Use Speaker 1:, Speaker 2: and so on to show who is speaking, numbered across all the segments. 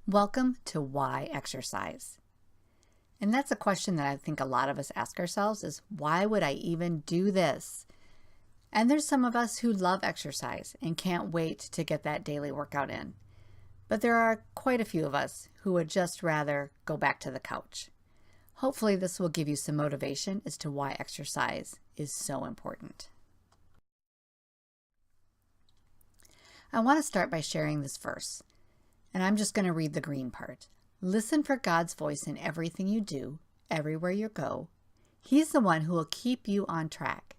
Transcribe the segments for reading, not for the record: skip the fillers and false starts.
Speaker 1: Welcome to Why Exercise? And that's a question that I think a lot of us ask ourselves is, why would I even do this? And there's some of us who love exercise and can't wait to get that daily workout in. But there are quite a few of us who would just rather go back to the couch. Hopefully this will give you some motivation as to why exercise is so important. I want to start by sharing this verse. And I'm just going to read the green part. Listen for God's voice in everything you do, everywhere you go. He's the one who will keep you on track.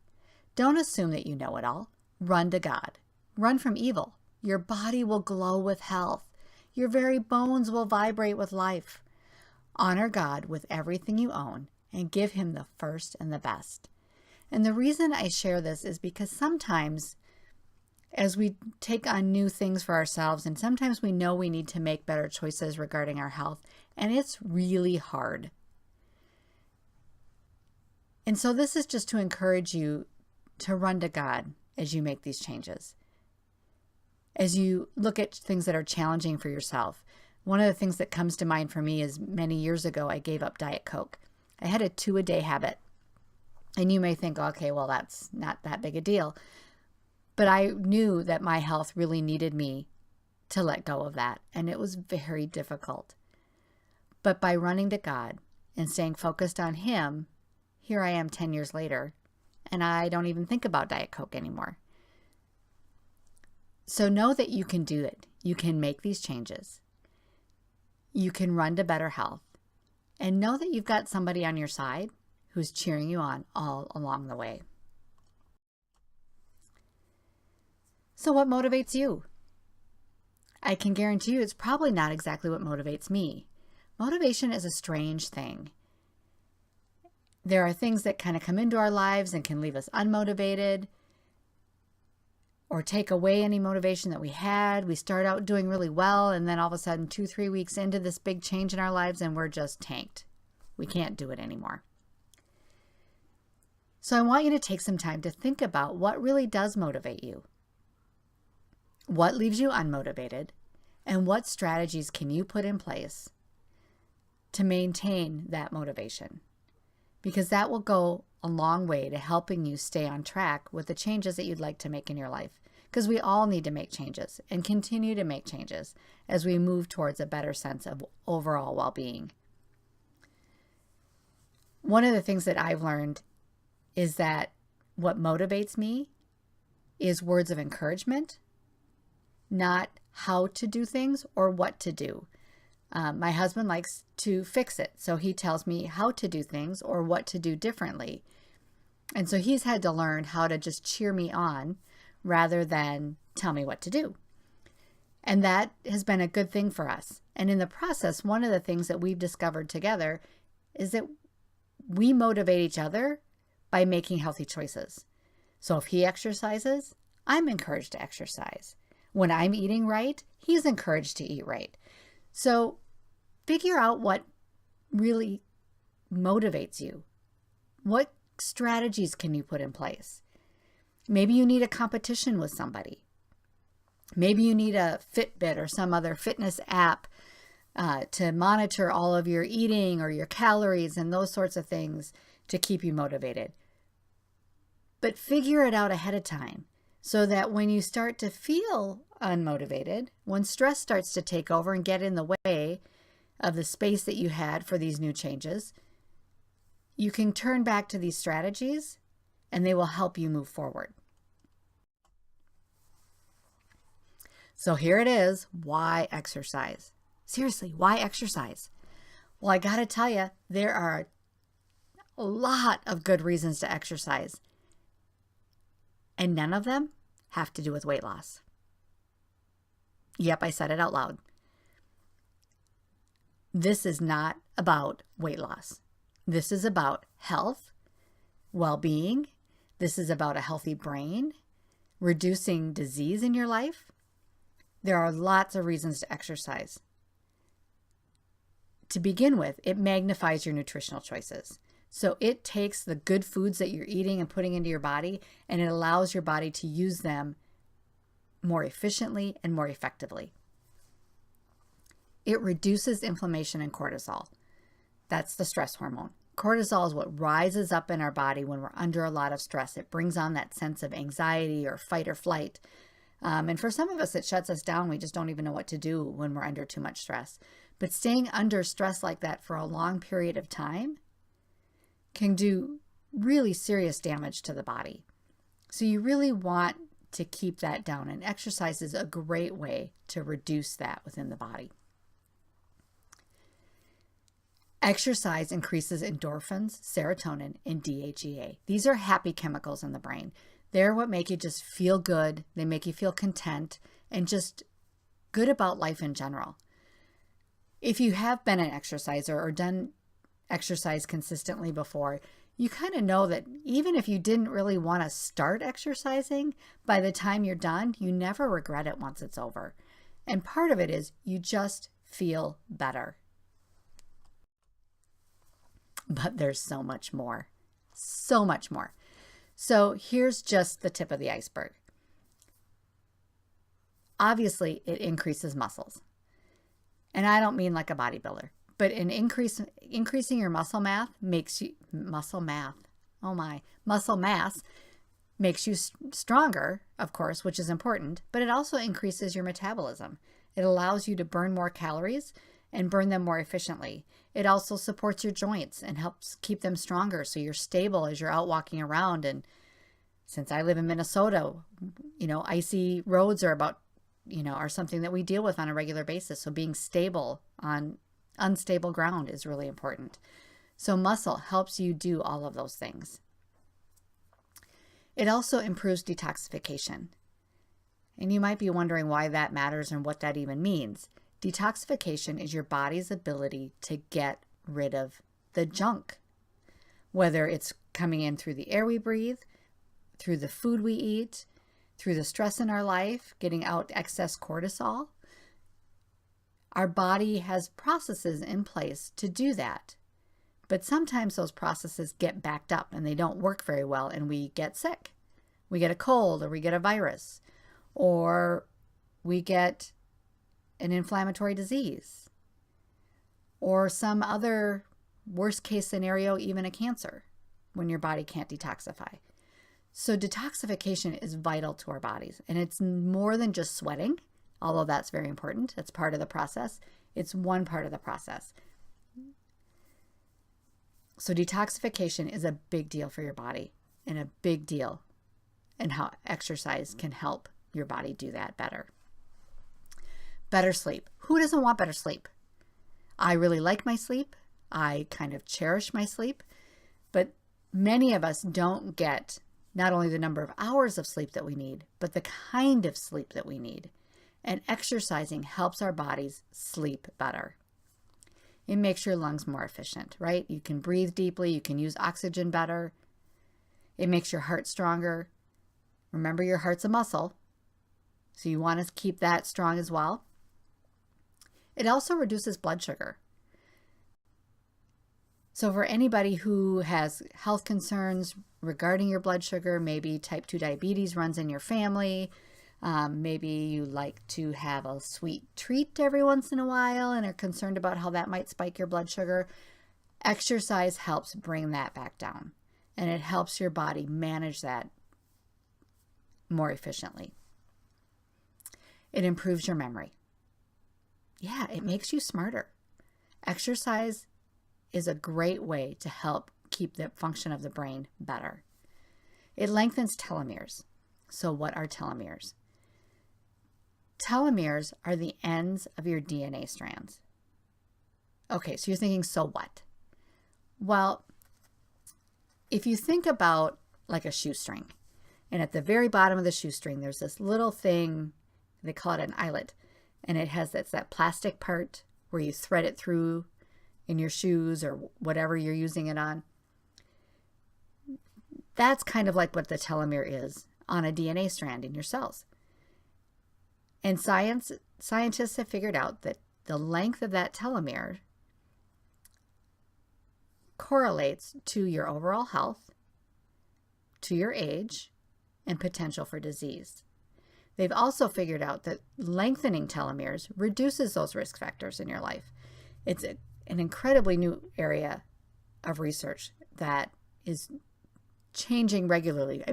Speaker 1: Don't assume that you know it all. Run to God. Run from evil. Your body will glow with health. Your very bones will vibrate with life. Honor God with everything you own and give Him the first and the best. And the reason I share this is because sometimes as we take on new things for ourselves, and sometimes we know we need to make better choices regarding our health, and it's really hard. And so this is just to encourage you to run to God as you make these changes. As you look at things that are challenging for yourself. One of the things that comes to mind for me is many years ago, I gave up Diet Coke. I had a 2-a-day habit. And you may think, okay, well, that's not that big a deal. But I knew that my health really needed me to let go of that. And it was very difficult. But by running to God and staying focused on Him, here I am 10 years later, and I don't even think about Diet Coke anymore. So know that you can do it. You can make these changes. You can run to better health. And know that you've got somebody on your side who's cheering you on all along the way. So what motivates you? I can guarantee you it's probably not exactly what motivates me. Motivation is a strange thing. There are things that kind of come into our lives and can leave us unmotivated or take away any motivation that we had. We start out doing really well, and then all of a sudden 2-3 weeks into this big change in our lives and we're just tanked. We can't do it anymore. So I want you to take some time to think about what really does motivate you. What leaves you unmotivated, and what strategies can you put in place to maintain that motivation? Because that will go a long way to helping you stay on track with the changes that you'd like to make in your life. Because we all need to make changes and continue to make changes as we move towards a better sense of overall well-being. One of the things that I've learned is that what motivates me is words of encouragement, not how to do things or what to do. My husband likes to fix it, so he tells me how to do things or what to do differently. And so he's had to learn how to just cheer me on rather than tell me what to do. And that has been a good thing for us. And in the process, one of the things that we've discovered together is that we motivate each other by making healthy choices. So if he exercises, I'm encouraged to exercise. When I'm eating right, he's encouraged to eat right. So figure out what really motivates you. What strategies can you put in place? Maybe you need a competition with somebody. Maybe you need a Fitbit or some other fitness app to monitor all of your eating or your calories and those sorts of things to keep you motivated. But figure it out ahead of time, so that when you start to feel unmotivated, when stress starts to take over and get in the way of the space that you had for these new changes, you can turn back to these strategies and they will help you move forward. So here it is. Why exercise? Seriously, why exercise? Well, I got to tell you, there are a lot of good reasons to exercise. And none of them have to do with weight loss. Yep, I said it out loud. This is not about weight loss. This is about health, well-being. This is about a healthy brain, reducing disease in your life. There are lots of reasons to exercise. To begin with, it magnifies your nutritional choices. So it takes the good foods that you're eating and putting into your body, and it allows your body to use them more efficiently and more effectively. It reduces inflammation and cortisol. That's the stress hormone. Cortisol is what rises up in our body when we're under a lot of stress. It brings on that sense of anxiety or fight or flight. And for some of us, it shuts us down. We just don't even know what to do when we're under too much stress. But staying under stress like that for a long period of time can do really serious damage to the body. So you really want to keep that down. And exercise is a great way to reduce that within the body. Exercise increases endorphins, serotonin, and DHEA. These are happy chemicals in the brain. They're what make you just feel good. They make you feel content and just good about life in general. If you have been an exerciser or done exercise consistently before, you kind of know that even if you didn't really want to start exercising, by the time you're done, you never regret it once it's over. And part of it is you just feel better. But there's so much more, so much more. So here's just the tip of the iceberg. Obviously, it increases muscles. And I don't mean like a bodybuilder, but increasing your muscle mass makes you, muscle mass makes you stronger, of course, which is important, but it also increases your metabolism. It allows you to burn more calories and burn them more efficiently. It also supports your joints and helps keep them stronger so you're stable as you're out walking around. And since I live in Minnesota, icy roads are something that we deal with on a regular basis. So being stable on unstable ground is really important. So muscle helps you do all of those things. It also improves detoxification. And you might be wondering why that matters and what that even means. Detoxification is your body's ability to get rid of the junk, whether it's coming in through the air we breathe, through the food we eat, through the stress in our life, getting out excess cortisol. Our body has processes in place to do that. But sometimes those processes get backed up and they don't work very well and we get sick. We get a cold or we get a virus or we get an inflammatory disease or some other worst case scenario, even a cancer, when your body can't detoxify. So detoxification is vital to our bodies, and it's more than just sweating, although that's very important. It's part of the process. It's one part of the process. So detoxification is a big deal for your body and a big deal in how exercise can help your body do that better. Better sleep. Who doesn't want better sleep? I really like my sleep. I kind of cherish my sleep, but many of us don't get not only the number of hours of sleep that we need, but the kind of sleep that we need. And exercising helps our bodies sleep better. It makes your lungs more efficient, right? You can breathe deeply. You can use oxygen better. It makes your heart stronger. Remember, your heart's a muscle, so you want to keep that strong as well. It also reduces blood sugar. So for anybody who has health concerns regarding your blood sugar, maybe type 2 diabetes runs in your family, maybe you like to have a sweet treat every once in a while and are concerned about how that might spike your blood sugar, exercise helps bring that back down, and it helps your body manage that more efficiently. It improves your memory. Yeah, it makes you smarter. Exercise is a great way to help keep the function of the brain better. It lengthens telomeres. So what are telomeres? Telomeres are the ends of your DNA strands. Okay, so you're thinking, so what? Well, if you think about like a shoestring, and at the very bottom of the shoestring, there's this little thing, they call it an eyelet, and it's that plastic part where you thread it through in your shoes or whatever you're using it on. That's kind of like what the telomere is on a DNA strand in your cells. And scientists have figured out that the length of that telomere correlates to your overall health, to your age, and potential for disease. They've also figured out that lengthening telomeres reduces those risk factors in your life. It's an incredibly new area of research that is changing regularly,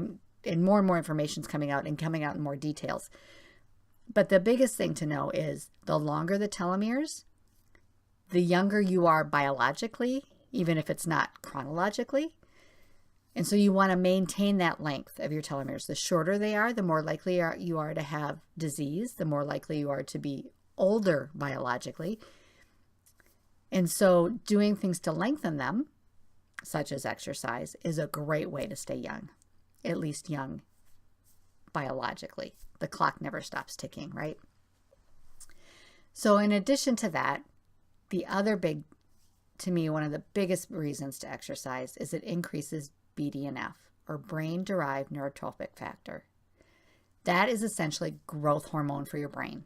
Speaker 1: and more information is coming out in more details. But the biggest thing to know is the longer the telomeres, the younger you are biologically, even if it's not chronologically. And so you want to maintain that length of your telomeres. The shorter they are, the more likely you are to have disease, the more likely you are to be older biologically. And so doing things to lengthen them, such as exercise, is a great way to stay young, at least young biologically. The clock never stops ticking, right? So in addition to that, the other to me, one of the biggest reasons to exercise is it increases BDNF, or brain-derived neurotrophic factor. That is essentially growth hormone for your brain.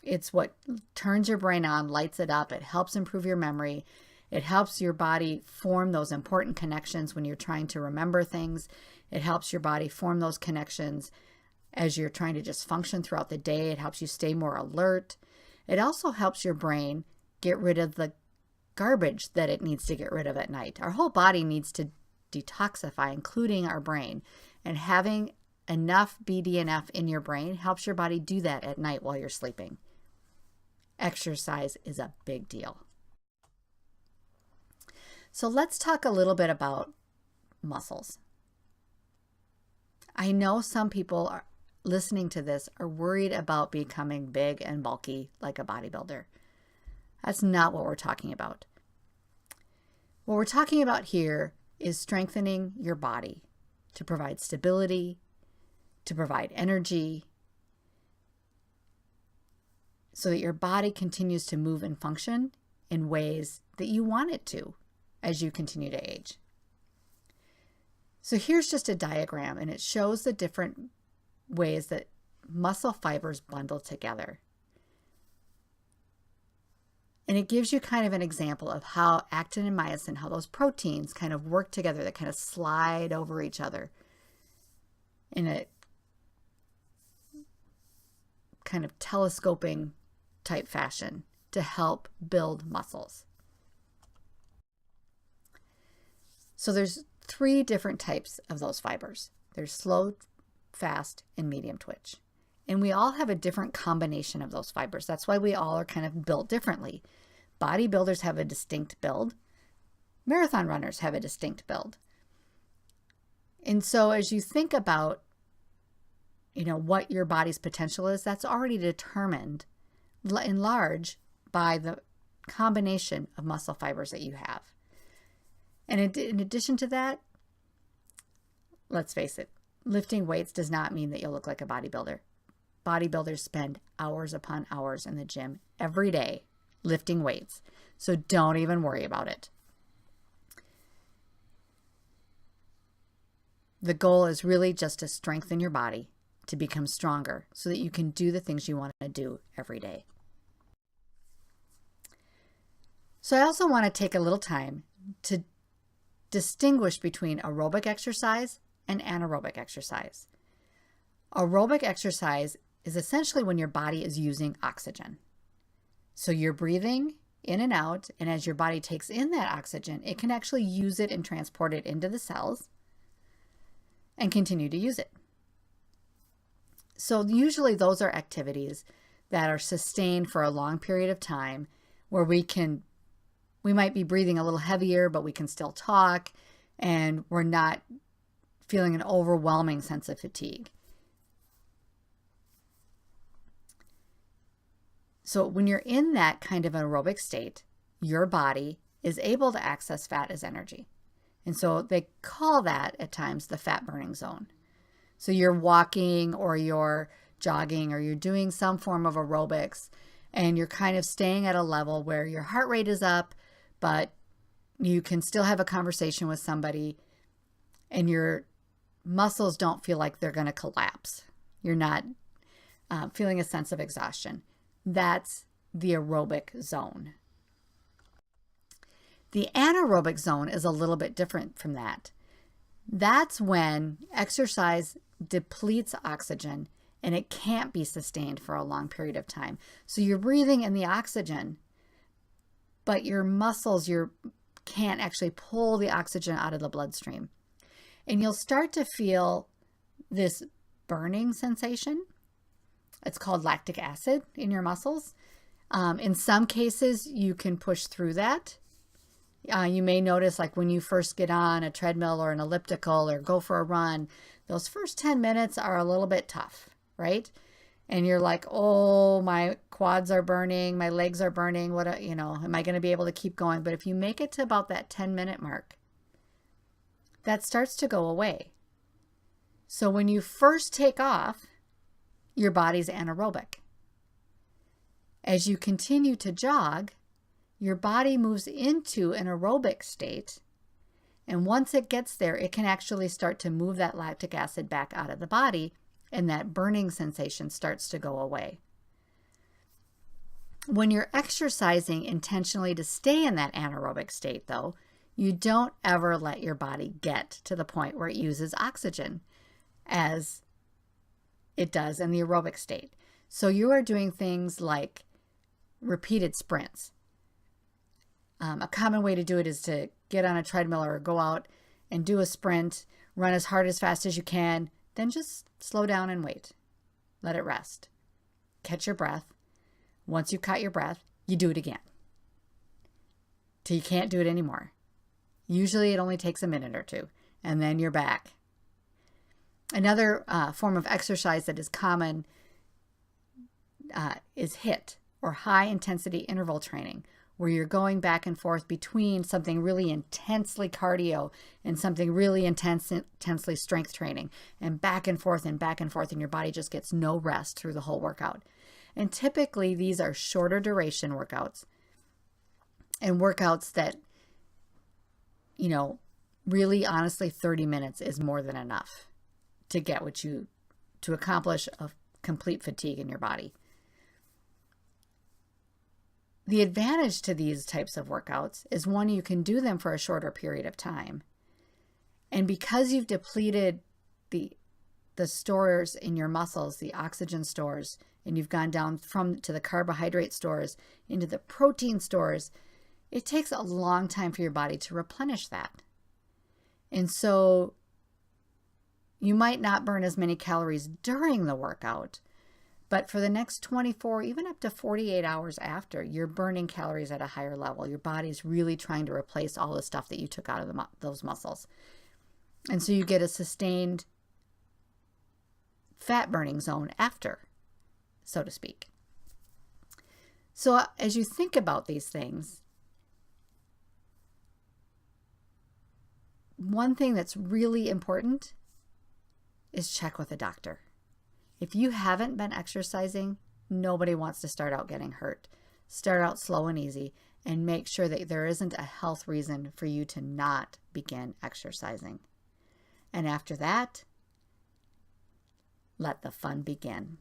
Speaker 1: It's what turns your brain on, lights it up. It helps improve your memory. It helps your body form those important connections when you're trying to remember things. It helps your body form those connections as you're trying to just function throughout the day. It helps you stay more alert. It also helps your brain get rid of the garbage that it needs to get rid of at night. Our whole body needs to detoxify, including our brain. And having enough BDNF in your brain helps your body do that at night while you're sleeping. Exercise is a big deal. So let's talk a little bit about muscles. I know some people are listening to this are worried about becoming big and bulky like a bodybuilder. That's not what we're talking about. What we're talking about here is strengthening your body to provide stability, to provide energy, so that your body continues to move and function in ways that you want it to as you continue to age. So here's just a diagram, and it shows the different ways that muscle fibers bundle together. And it gives you kind of an example of how actin and myosin, how those proteins kind of work together, that kind of slide over each other in a kind of telescoping type fashion to help build muscles. So there's 3 different types of those fibers. There's slow, fast, and medium twitch. And we all have a different combination of those fibers. That's why we all are kind of built differently. Bodybuilders have a distinct build. Marathon runners have a distinct build. And so as you think about, what your body's potential is, that's already determined in large by the combination of muscle fibers that you have. And in addition to that, let's face it, lifting weights does not mean that you'll look like a bodybuilder. Bodybuilders spend hours upon hours in the gym every day lifting weights. So don't even worry about it. The goal is really just to strengthen your body, to become stronger so that you can do the things you want to do every day. So I also want to take a little time to distinguish between aerobic exercise and anaerobic exercise. Aerobic exercise is essentially when your body is using oxygen. So you're breathing in and out, and as your body takes in that oxygen, it can actually use it and transport it into the cells and continue to use it. So usually those are activities that are sustained for a long period of time, where we might be breathing a little heavier, but we can still talk, and we're not feeling an overwhelming sense of fatigue. So when you're in that kind of aerobic state, your body is able to access fat as energy. And so they call that at times the fat burning zone. So you're walking or you're jogging or you're doing some form of aerobics, and you're kind of staying at a level where your heart rate is up, but you can still have a conversation with somebody and your muscles don't feel like they're going to collapse. You're not feeling a sense of exhaustion. That's the aerobic zone. The anaerobic zone is a little bit different from that. That's when exercise depletes oxygen and it can't be sustained for a long period of time. So you're breathing in the oxygen, but your muscles can't actually pull the oxygen out of the bloodstream. And you'll start to feel this burning sensation. It's called lactic acid in your muscles. In some cases, you can push through that. You may notice, like when you first get on a treadmill or an elliptical or go for a run, those first 10 minutes are a little bit tough, right? And you're like, oh, my quads are burning, my legs are burning. Am I going to be able to keep going? But if you make it to about that 10-minute mark, that starts to go away. So when you first take off, your body's anaerobic. As you continue to jog, your body moves into an aerobic state. And once it gets there, it can actually start to move that lactic acid back out of the body, and that burning sensation starts to go away. When you're exercising intentionally to stay in that anaerobic state, though, you don't ever let your body get to the point where it uses oxygen as it does in the aerobic state. So you are doing things like repeated sprints. A common way to do it is to get on a treadmill or go out and do a sprint, run as hard as fast as you can, then just slow down and wait. Let it rest. Catch your breath. Once you've caught your breath, you do it again till you can't do it anymore. Usually it only takes a minute or two, and then you're back. Another form of exercise that is common is HIIT, or high intensity interval training, where you're going back and forth between something really intensely cardio and something really intensely strength training, and back and forth, and your body just gets no rest through the whole workout. And typically these are shorter duration workouts, and workouts that, really honestly 30 minutes is more than enough to get to accomplish a complete fatigue in your body. The advantage to these types of workouts is, one, you can do them for a shorter period of time. And because you've depleted the stores in your muscles, the oxygen stores, and you've gone down to the carbohydrate stores into the protein stores, it takes a long time for your body to replenish that. And so you might not burn as many calories during the workout, but for the next 24, even up to 48 hours after, you're burning calories at a higher level. Your body's really trying to replace all the stuff that you took out of those muscles. And so you get a sustained fat burning zone after, so to speak. So as you think about these things, one thing that's really important is check with a doctor. If you haven't been exercising, nobody wants to start out getting hurt. Start out slow and easy, and make sure that there isn't a health reason for you to not begin exercising. And after that, let the fun begin.